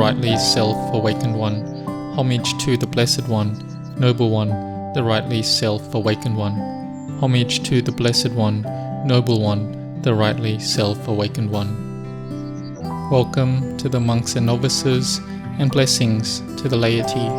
rightly self-awakened one. Homage to the Blessed One, Noble One, the rightly self-awakened one. Homage to the Blessed One, Noble One, the rightly self-awakened one. Welcome to the monks and novices, and blessings to the laity.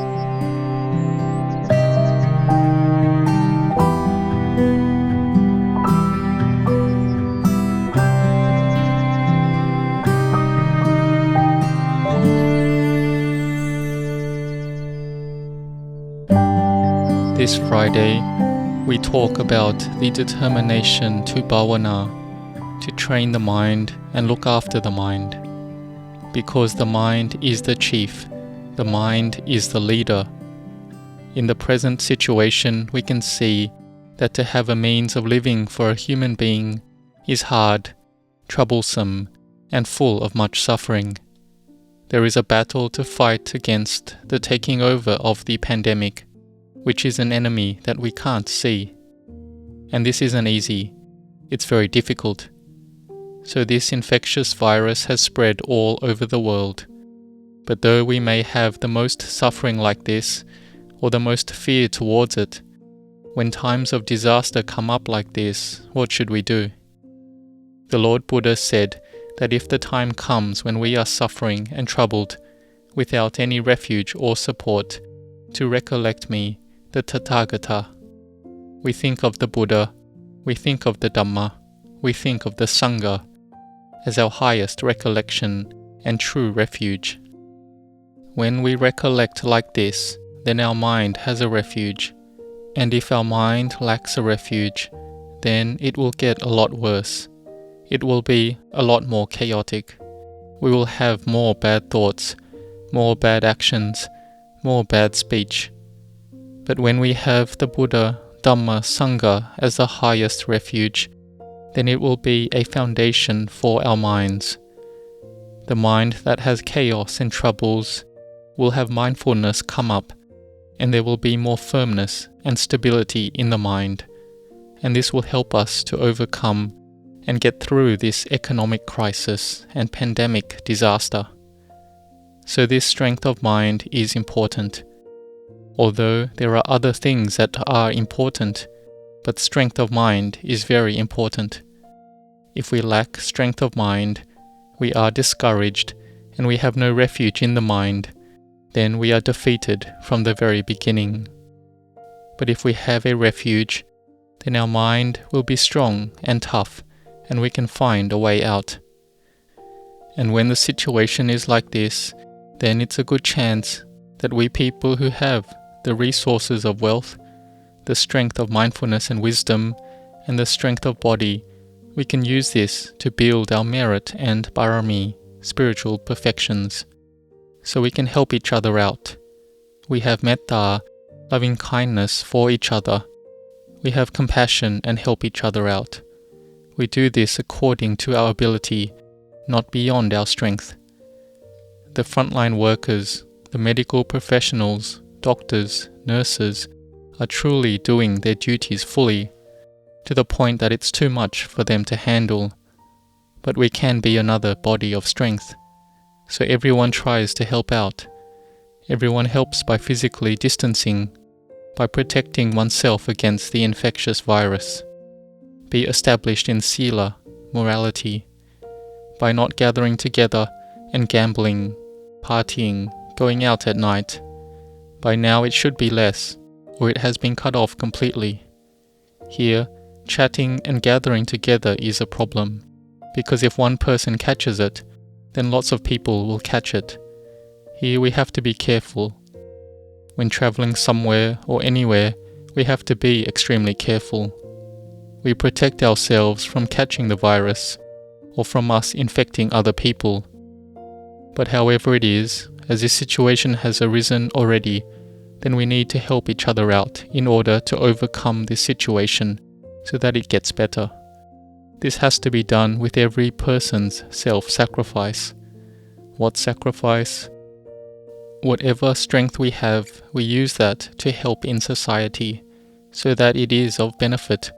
This Friday, we talk about the determination to bhavana, to train the mind and look after the mind. Because the mind is the chief, the mind is the leader. In the present situation, we can see that to have a means of living for a human being is hard, troublesome, and full of much suffering. There is a battle to fight against the taking over of the pandemic, which is an enemy that we can't see. And this isn't easy. It's very difficult. So this infectious virus has spread all over the world. But though we may have the most suffering like this, or the most fear towards it, when times of disaster come up like this, what should we do? The Lord Buddha said that if the time comes when we are suffering and troubled, without any refuge or support, to recollect me, the Tathagatha. We think of the Buddha, we think of the Dhamma, we think of the Sangha as our highest recollection and true refuge. When we recollect like this, then our mind has a refuge, and if our mind lacks a refuge, then it will get a lot worse. It will be a lot more chaotic. We will have more bad thoughts, more bad actions, more bad speech. But when we have the Buddha, Dhamma, Sangha as the highest refuge, then it will be a foundation for our minds. The mind that has chaos and troubles will have mindfulness come up, and there will be more firmness and stability in the mind, and this will help us to overcome and get through this economic crisis and pandemic disaster. So this strength of mind is important. Although there are other things that are important, but strength of mind is very important. If we lack strength of mind, we are discouraged and we have no refuge in the mind, then we are defeated from the very beginning. But if we have a refuge, then our mind will be strong and tough, and we can find a way out. And when the situation is like this, then it's a good chance that we people who have the resources of wealth, the strength of mindfulness and wisdom, and the strength of body, we can use this to build our merit and parami, spiritual perfections, so we can help each other out. We have metta, loving kindness for each other. We have compassion and help each other out. We do this according to our ability, not beyond our strength. The frontline workers, the medical professionals, doctors, nurses are truly doing their duties fully, to the point that it's too much for them to handle. But we can be another body of strength. So everyone tries to help out. Everyone helps by physically distancing, by protecting oneself against the infectious virus. Be established in sila, morality, by not gathering together and gambling, partying, going out at night. By now it should be less, or it has been cut off completely. Here, chatting and gathering together is a problem, because if one person catches it, then lots of people will catch it. Here we have to be careful. When traveling somewhere or anywhere, we have to be extremely careful. We protect ourselves from catching the virus, or from us infecting other people. But however it is, as this situation has arisen already, then we need to help each other out in order to overcome this situation so that it gets better. This has to be done with every person's self-sacrifice. What sacrifice? Whatever strength we have, we use that to help in society, so that it is of benefit,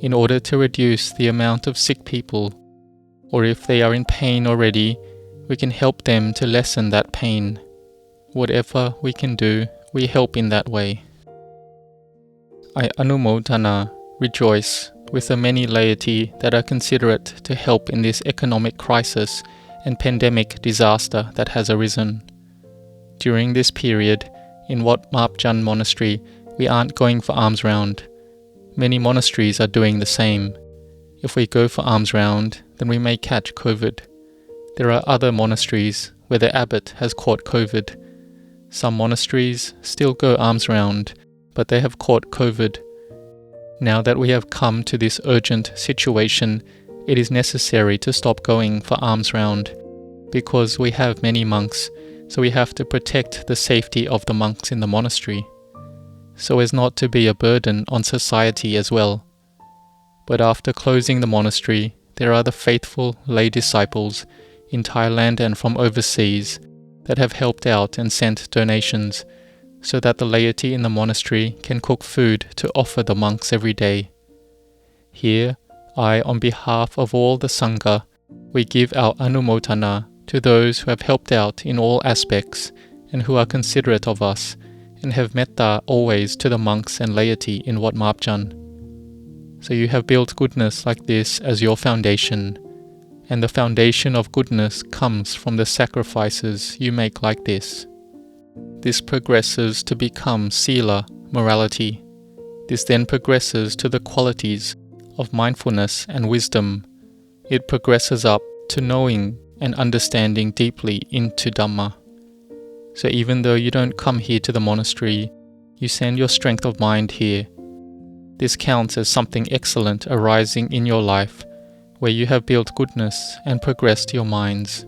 in order to reduce the amount of sick people, or if they are in pain already, we can help them to lessen that pain. Whatever we can do, we help in that way. I Anumodana, rejoice with the many laity that are considerate to help in this economic crisis and pandemic disaster that has arisen. During this period, in Wat Marp Jan monastery, we aren't going for alms round. Many monasteries are doing the same. If we go for alms round, then we may catch COVID. There are other monasteries where the abbot has caught COVID. Some monasteries still go alms round, but they have caught COVID. Now that we have come to this urgent situation, it is necessary to stop going for alms round, because we have many monks, so we have to protect the safety of the monks in the monastery, so as not to be a burden on society as well. But after closing the monastery, there are the faithful lay disciples in Thailand and from overseas that have helped out and sent donations, so that the laity in the monastery can cook food to offer the monks every day. Here, I, on behalf of all the Sangha, we give our Anumodana to those who have helped out in all aspects and who are considerate of us and have metta always to the monks and laity in Wat Marp Jan. So you have built goodness like this as your foundation, and the foundation of goodness comes from the sacrifices you make like this. This progresses to become sila, morality. This then progresses to the qualities of mindfulness and wisdom. It progresses up to knowing and understanding deeply into Dhamma. So even though you don't come here to the monastery, you send your strength of mind here. This counts as something excellent arising in your life, where you have built goodness and progressed your minds.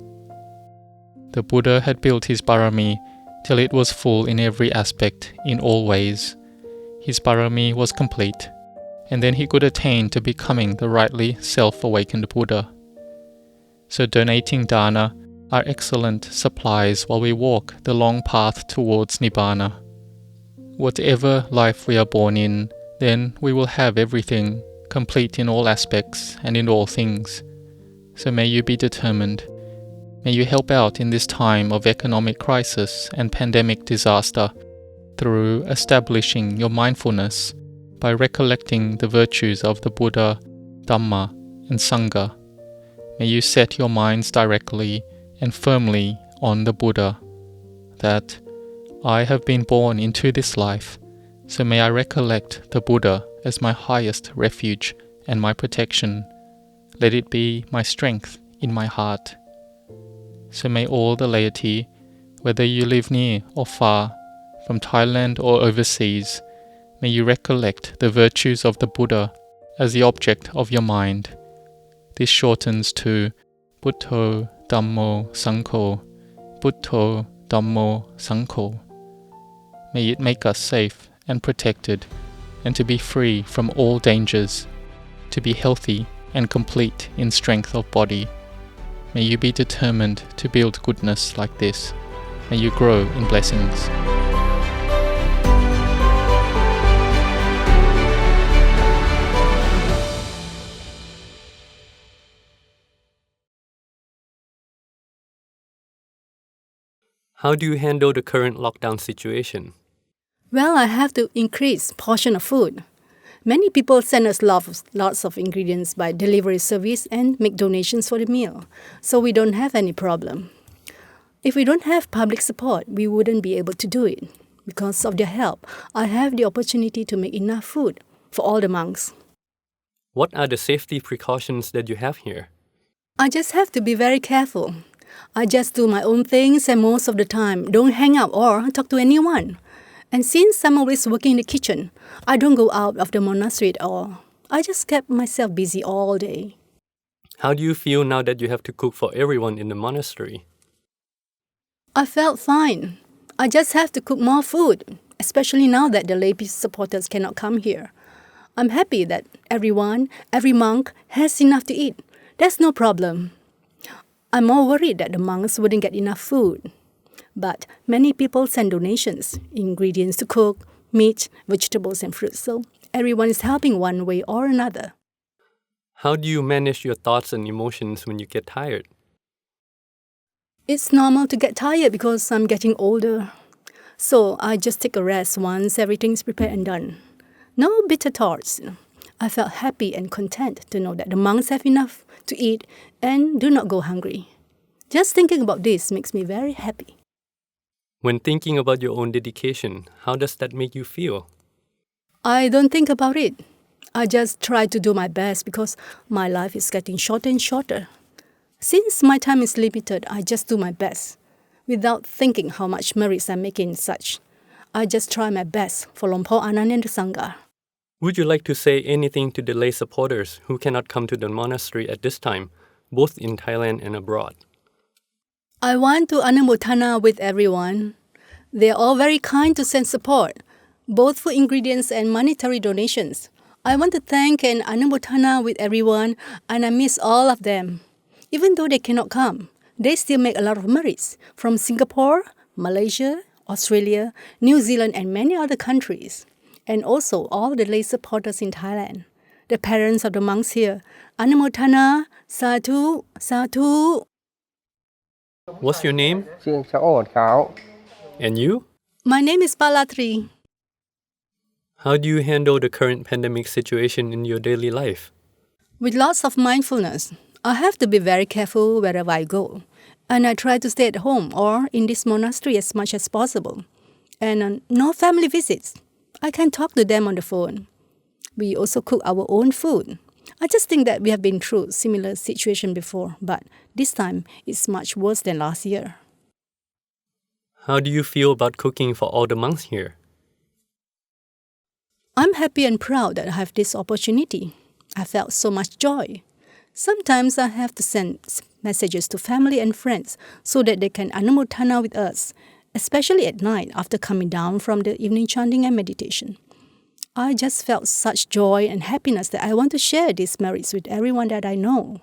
The Buddha had built his parami till it was full in every aspect, in all ways. His parami was complete, and then he could attain to becoming the rightly self-awakened Buddha. So donating dana are excellent supplies while we walk the long path towards Nibbana. Whatever life we are born in, then we will have everything, complete in all aspects and in all things. So may you be determined. May you help out in this time of economic crisis and pandemic disaster through establishing your mindfulness by recollecting the virtues of the Buddha, Dhamma, and Sangha. May you set your minds directly and firmly on the Buddha, that I have been born into this life, so may I recollect the Buddha as my highest refuge and my protection. Let it be my strength in my heart. So may all the laity, whether you live near or far, from Thailand or overseas, may you recollect the virtues of the Buddha as the object of your mind. This shortens to Buddho Dhammo Sangho, Buddho Dhammo Sangho. May it make us safe and protected, and to be free from all dangers, to be healthy and complete in strength of body. May you be determined to build goodness like this. May you grow in blessings. How do you handle the current lockdown situation? Well, I have to increase portion of food. Many people send us lots of ingredients by delivery service and make donations for the meal, so we don't have any problem. If we don't have public support, we wouldn't be able to do it. Because of their help, I have the opportunity to make enough food for all the monks. What are the safety precautions that you have here? I just have to be very careful. I just do my own things and most of the time don't hang out or talk to anyone. And since I'm always working in the kitchen, I don't go out of the monastery at all. I just kept myself busy all day. How do you feel now that you have to cook for everyone in the monastery? I felt fine. I just have to cook more food, especially now that the lay supporters cannot come here. I'm happy that every monk has enough to eat. That's no problem. I'm more worried that the monks wouldn't get enough food. But many people send donations, ingredients to cook, meat, vegetables and fruits, so everyone is helping one way or another. How do you manage your thoughts and emotions when you get tired? It's normal to get tired because I'm getting older. So I just take a rest once everything's prepared and done. No bitter thoughts. I felt happy and content to know that the monks have enough to eat and do not go hungry. Just thinking about this makes me very happy. When thinking about your own dedication, how does that make you feel? I don't think about it. I just try to do my best because my life is getting shorter and shorter. Since my time is limited, I just do my best without thinking how much merits I'm making such. I just try my best for Wat Marp Jan and the Sangha. Would you like to say anything to the lay supporters who cannot come to the monastery at this time, both in Thailand and abroad? I want to Anumodana with everyone. They are all very kind to send support, both for ingredients and monetary donations. I want to thank and Anumodana with everyone, and I miss all of them. Even though they cannot come, they still make a lot of merits from Singapore, Malaysia, Australia, New Zealand and many other countries. And also all the lay supporters in Thailand. The parents of the monks here. Anumodana, Sadhu, Sadhu. What's your name? Khao. And you? My name is Palatri. How do you handle the current pandemic situation in your daily life? With lots of mindfulness. I have to be very careful wherever I go. And I try to stay at home or in this monastery as much as possible. And no family visits. I can talk to them on the phone. We also cook our own food. I just think that we have been through similar situation before, but this time it's much worse than last year. How do you feel about cooking for all the monks here? I'm happy and proud that I have this opportunity. I felt so much joy. Sometimes I have to send messages to family and friends so that they can Anumodana with us, especially at night after coming down from the evening chanting and meditation. I just felt such joy and happiness that I want to share these merits with everyone that I know.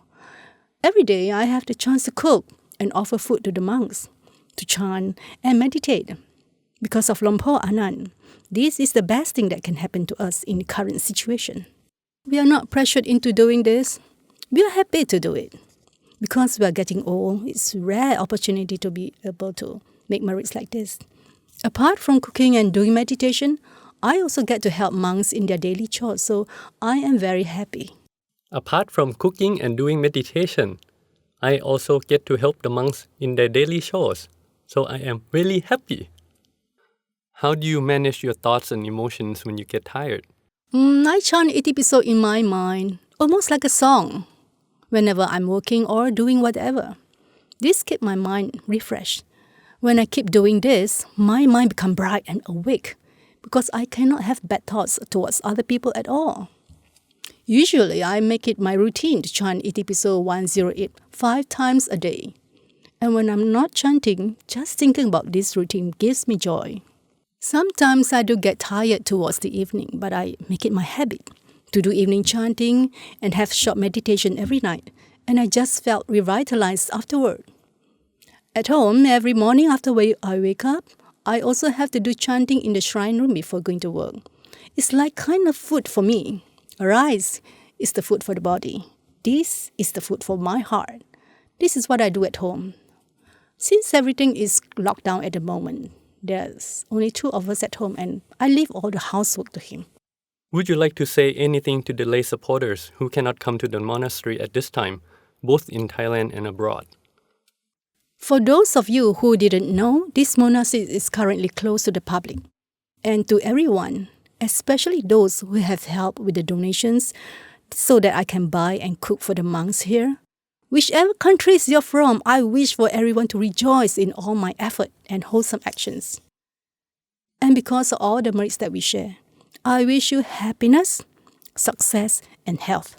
Every day I have the chance to cook and offer food to the monks, to chant and meditate. Because of Wat Marp Jan, this is the best thing that can happen to us in the current situation. We are not pressured into doing this. We are happy to do it. Because we are getting old, it's a rare opportunity to be able to make merits like this. Apart from cooking and doing meditation, I also get to help monks in their daily chores, so I am very happy. Apart from cooking and doing meditation, I also get to help the monks in their daily chores, so I am really happy. How do you manage your thoughts and emotions when you get tired? I chant each episode in my mind, almost like a song, whenever I'm working or doing whatever. This keeps my mind refreshed. When I keep doing this, my mind becomes bright and awake because I cannot have bad thoughts towards other people at all. Usually, I make it my routine to chant each episode 108 5 times a day. And when I'm not chanting, just thinking about this routine gives me joy. Sometimes I do get tired towards the evening, but I make it my habit to do evening chanting and have short meditation every night, and I just felt revitalized afterward. At home, every morning after I wake up, I also have to do chanting in the shrine room before going to work. It's like kind of food for me. Rice is the food for the body. This is the food for my heart. This is what I do at home. Since everything is locked down at the moment, there's only 2 of us at home and I leave all the housework to him. Would you like to say anything to the lay supporters who cannot come to the monastery at this time, both in Thailand and abroad? For those of you who didn't know, this monastery is currently closed to the public. And to everyone, especially those who have helped with the donations so that I can buy and cook for the monks here. Whichever countries you're from, I wish for everyone to rejoice in all my effort and wholesome actions. And because of all the merits that we share, I wish you happiness, success, and health.